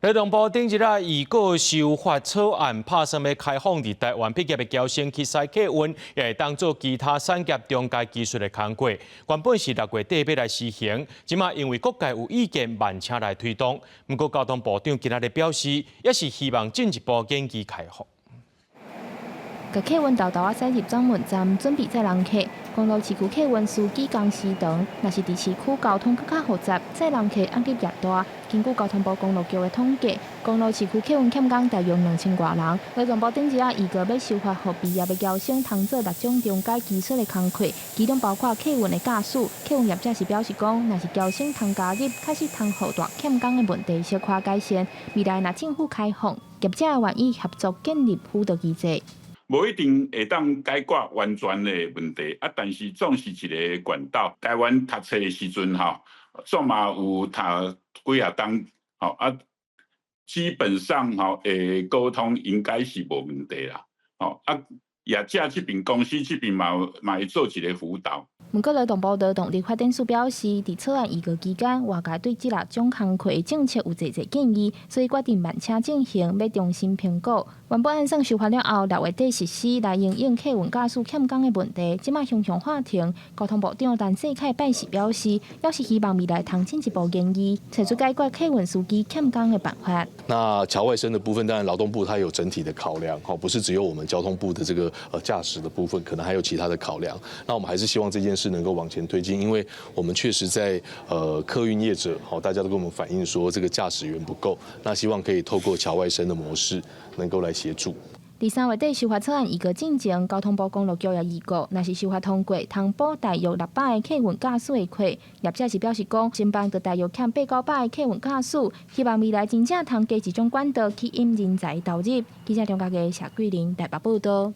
内政部顶一日预告修法草案，拍算要开放伫台湾毕业的侨生去使客运，也会当做其他产业中介技术的工作。原本是6月底要来施行，即马因为各界有意见，慢车来推动。不过交通部长今日表示，也是希望进一步研究开放。个客运豆豆啊，驶入总门站，准备载人客。公路市区客运司机工时长，若是伫市区交通更较复杂，载人客压力越大。根据交通部公路局的统计，公路市区客运欠工大约2000多人。内政部顶一日预告要修法，予毕业的侨生通做6种中介技术的工作，其中包括客运的驾驶。客运业者是表示讲，若是侨生通加入，确实通互大欠工的问题小可改善。未来若政府开放，业者愿意合作建立辅导机制。无一定会当解决完全的问题啊，但是总是一个管道。台湾读册的时阵总嘛有读几啊档基本上沟通应该是无问题啦。业者这边公司这边嘛会做一个辅导。不过，劳动部的动力发展署表示，伫草案预告期间，外界对这6种工课的政策有侪建议，所以决定慢车进行，要重新评估。原本按算修法了后6月底实施，来应应客运驾驶欠工的问题，即马向法庭。交通部长陈世凯拜时表示，要是希望未来通进一步研议，找出解决客运司机欠工的办法。那侨外生的部分，当然劳动部它有整体的考量，不是只有我们交通部的这个驾驶的部分，可能还有其他的考量。那我们还是希望这件事能够往前推进，因为我们确实在客运业者大家都跟我们反映说这个驾驶员不够，那希望可以透过侨外生的模式能够来协助。第3月底修法草案预告进前，交通部公路局也预告，若是修法通过，通补大约600个客运驾驶的课。业者是表示讲，新办就大约欠800-900个客运驾驶，希望未来真正通加一种管道吸引人才投入。记者张家嘅谢桂玲台北报道。